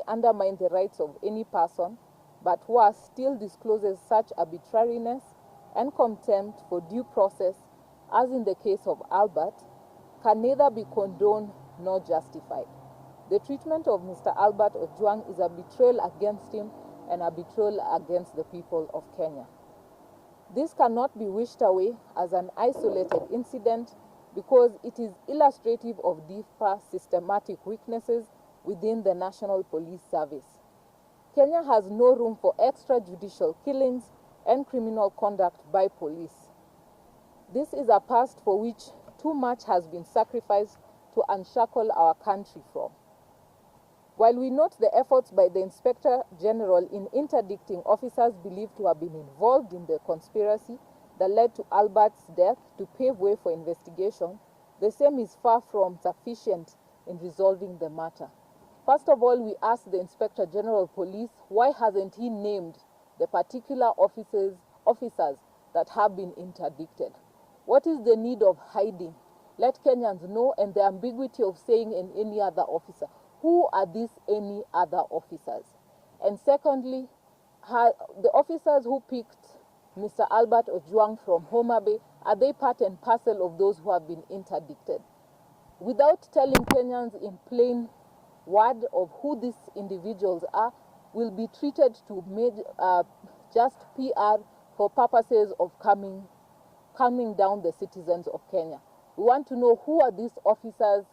only undermine the rights of any person, but worse, still discloses such arbitrariness and contempt for due process, as in the case of Albert, can neither be condoned nor justified. The treatment of Mr. Albert Ojwang is a betrayal against him and a betrayal against the people of Kenya. This cannot be wished away as an isolated incident because it is illustrative of deeper systematic weaknesses within the National Police Service. Kenya has no room for extrajudicial killings and criminal conduct by police. This is a past for which too much has been sacrificed to unshackle our country from. While we note the efforts by the Inspector General in interdicting officers believed to have been involved in the conspiracy that led to Albert's death to pave way for investigation, the same is far from sufficient in resolving the matter. First of all, we ask the Inspector General of Police why hasn't he named the particular officers that have been interdicted. What is the need of hiding? Let Kenyans know, and the ambiguity of saying in any other officer. Who are these any other officers? And secondly, the officers who picked Mr. Albert Ojwang from Homa Bay, are they part and parcel of those who have been interdicted? Without telling Kenyans in plain word of who these individuals are, will be treated to just PR for purposes of calming down the citizens of Kenya. We want to know who are these officers,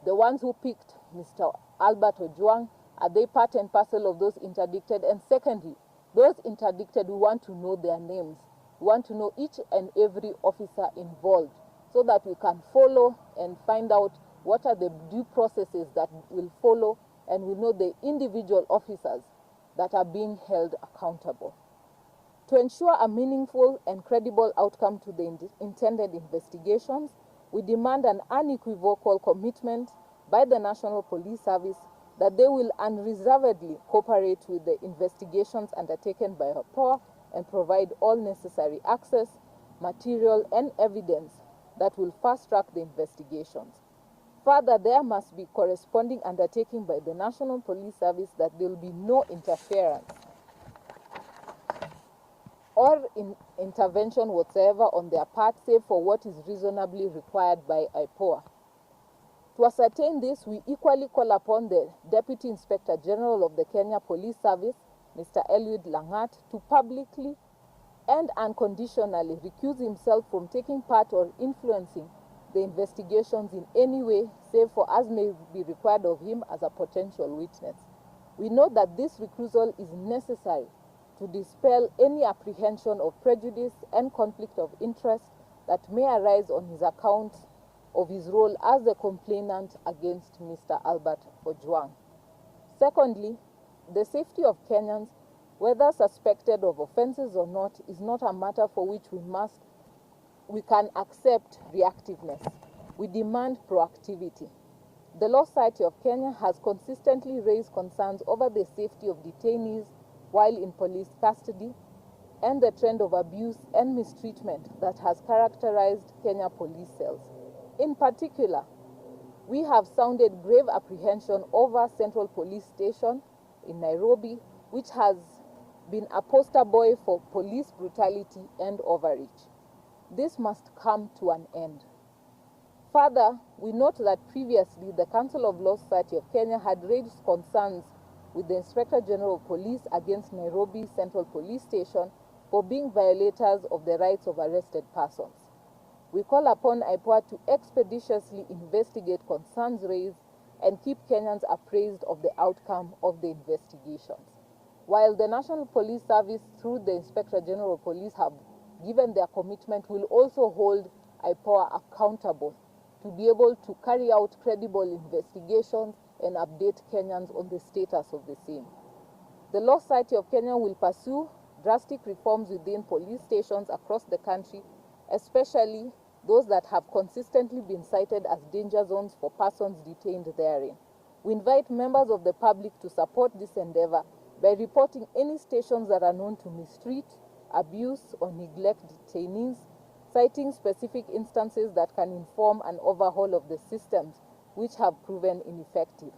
the ones who picked Mr. Albert Ojwang, are they part and parcel of those interdicted? And secondly, those interdicted, we want to know their names. We want to know each and every officer involved so that we can follow and find out what are the due processes that will follow, and we know the individual officers that are being held accountable. To ensure a meaningful and credible outcome to the intended investigations, we demand an unequivocal commitment by the National Police Service that they will unreservedly cooperate with the investigations undertaken by IPOA and provide all necessary access, material, and evidence that will fast-track the investigations. Further, there must be corresponding undertaking by the National Police Service that there will be no interference or intervention whatsoever on their part, save for what is reasonably required by IPOA. To ascertain this, we equally call upon the Deputy Inspector General of the Kenya Police Service, Mr. Eliud Langat, to publicly and unconditionally recuse himself from taking part or influencing the investigations in any way, save for as may be required of him as a potential witness. We know that this recusal is necessary to dispel any apprehension of prejudice and conflict of interest that may arise on his account of his role as the complainant against Mr. Albert Ojwang. Secondly, the safety of Kenyans, whether suspected of offenses or not, is not a matter for which we can accept reactiveness. We demand proactivity. The Law Society of Kenya has consistently raised concerns over the safety of detainees while in police custody and the trend of abuse and mistreatment that has characterized Kenya police cells. In particular, we have sounded grave apprehension over Central Police Station in Nairobi, which has been a poster boy for police brutality and overreach. This must come to an end. Further, we note that previously the Council of Law Society of Kenya had raised concerns with the Inspector General of Police against Nairobi Central Police Station for being violators of the rights of arrested persons. We call upon IPOA to expeditiously investigate concerns raised and keep Kenyans appraised of the outcome of the investigations. While the National Police Service, through the Inspector General of Police, have given their commitment, will also hold IPOA accountable to be able to carry out credible investigations and update Kenyans on the status of the same. The Law Society of Kenya will pursue drastic reforms within police stations across the country, especially those that have consistently been cited as danger zones for persons detained therein. We invite members of the public to support this endeavor by reporting any stations that are known to mistreat, abuse, or neglect detainees, citing specific instances that can inform an overhaul of the systems which have proven ineffective.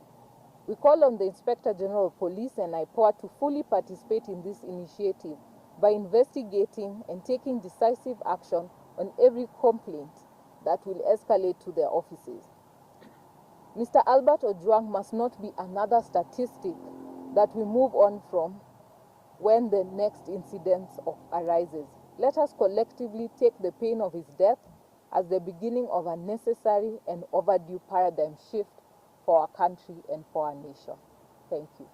We call on the Inspector General of Police and IPOA to fully participate in this initiative by investigating and taking decisive action on every complaint that will escalate to their offices. Mr. Albert Ojwang must not be another statistic that we move on from when the next incident arises. Let us collectively take the pain of his death as the beginning of a necessary and overdue paradigm shift for our country and for our nation. Thank you.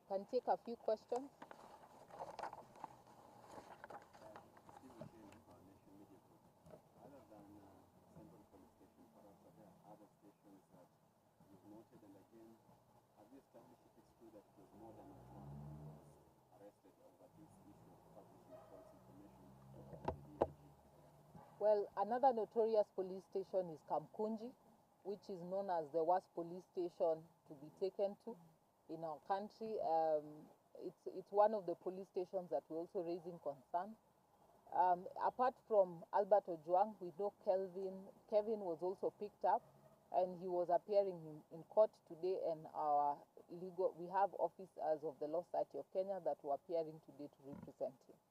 Can take a few questions. Well, another notorious police station is Kamkunji, which is known as the worst police station to be taken to in our country. It's one of the police stations that we're also raising concern. Apart from Albert Ojwang, we know Kevin was also picked up, and he was appearing in court today, and we have officers of the Law Society of Kenya that were appearing today to represent him.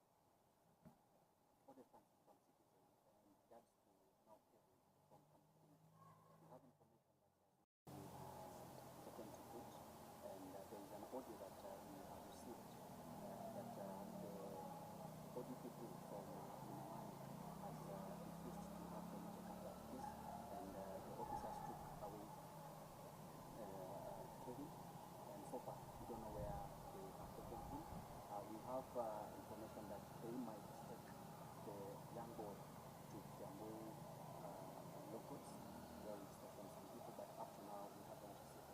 Information that they might take the young boy to Jambu locals, where we stationed some people, but up to now we haven't received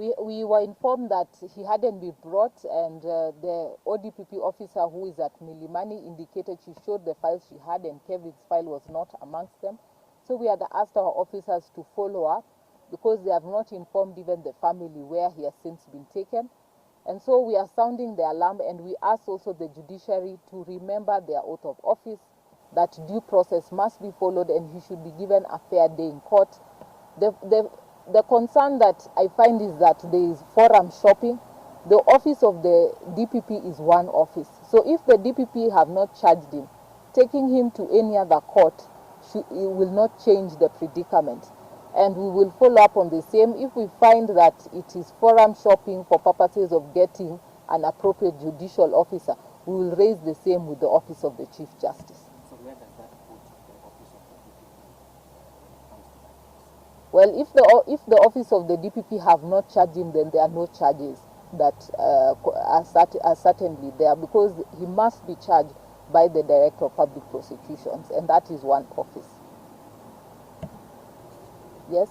any. We were informed that he hadn't been brought, and the ODPP officer who is at Milimani indicated she showed the files she had, and Kevin's file was not amongst them. So we had asked our officers to follow up because they have not informed even the family where he has since been taken. And so we are sounding the alarm, and we ask also the judiciary to remember their oath of office, that due process must be followed and he should be given a fair day in court. The concern that I find is that there is forum shopping. The office of the DPP is one office. So if the DPP have not charged him, taking him to any other court it will not change the predicament. And we will follow up on the same. If we find that it is forum shopping for purposes of getting an appropriate judicial officer, we will raise the same with the Office of the Chief Justice. So where does that put the Office of the DPP? Well, if the Office of the DPP have not charged him, then there are no charges that are certainly there, because he must be charged by the Director of Public Prosecutions, and that is one office. Yes?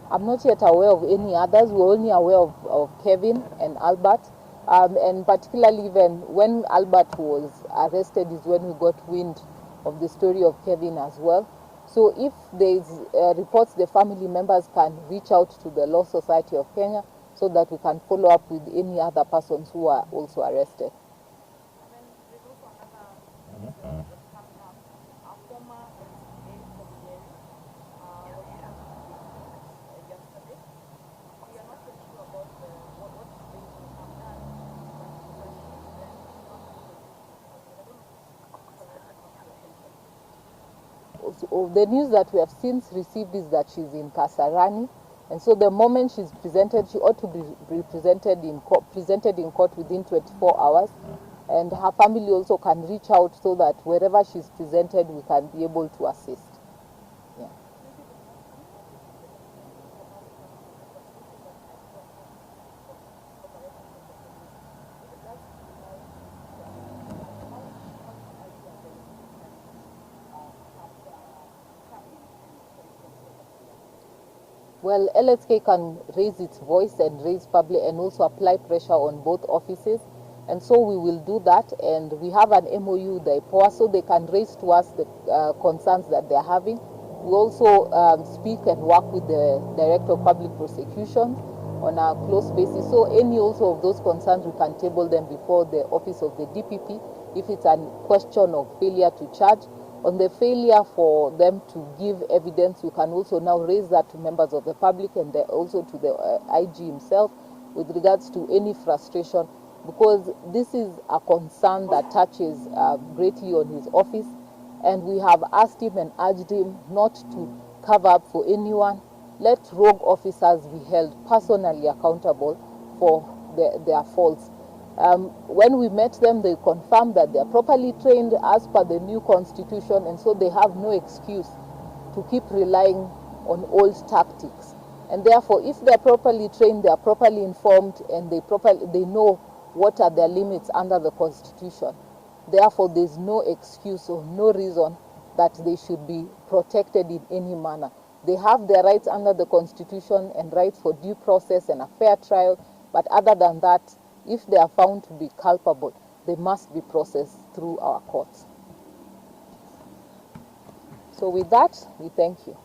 I'm not yet aware of any others. We're only aware of Kevin and Albert. And particularly even when Albert was arrested is when we got wind of the story of Kevin as well. So if there is reports, the family members can reach out to the Law Society of Kenya so that we can follow up with any other persons who are also arrested. So the news that we have since received is that she's in Kasarani, and so the moment she's presented, she ought to be presented in court within 24 hours, and her family also can reach out so that wherever she's presented, we can be able to assist. Yeah. Well, LSK can raise its voice and raise public and also apply pressure on both offices. And so we will do that, and we have an MOU with the IPOA so they can raise to us the concerns that they're having. We also speak and work with the Director of Public Prosecutions on a close basis. So any also of those concerns, we can table them before the office of the DPP if it's a question of failure to charge. On the failure for them to give evidence, we can also now raise that to members of the public and also to the IG himself with regards to any frustration, because this is a concern that touches greatly on his office, and we have asked him and urged him not to cover up for anyone. Let rogue officers be held personally accountable for their faults. When we met them, they confirmed that they are properly trained as per the new constitution, and so they have no excuse to keep relying on old tactics. And therefore, if they are properly trained, they are properly informed, and they know what are their limits under the constitution. Therefore, there is no excuse or no reason that they should be protected in any manner. They have their rights under the constitution and rights for due process and a fair trial, but other than that, if they are found to be culpable, they must be processed through our courts. So with that, we thank you.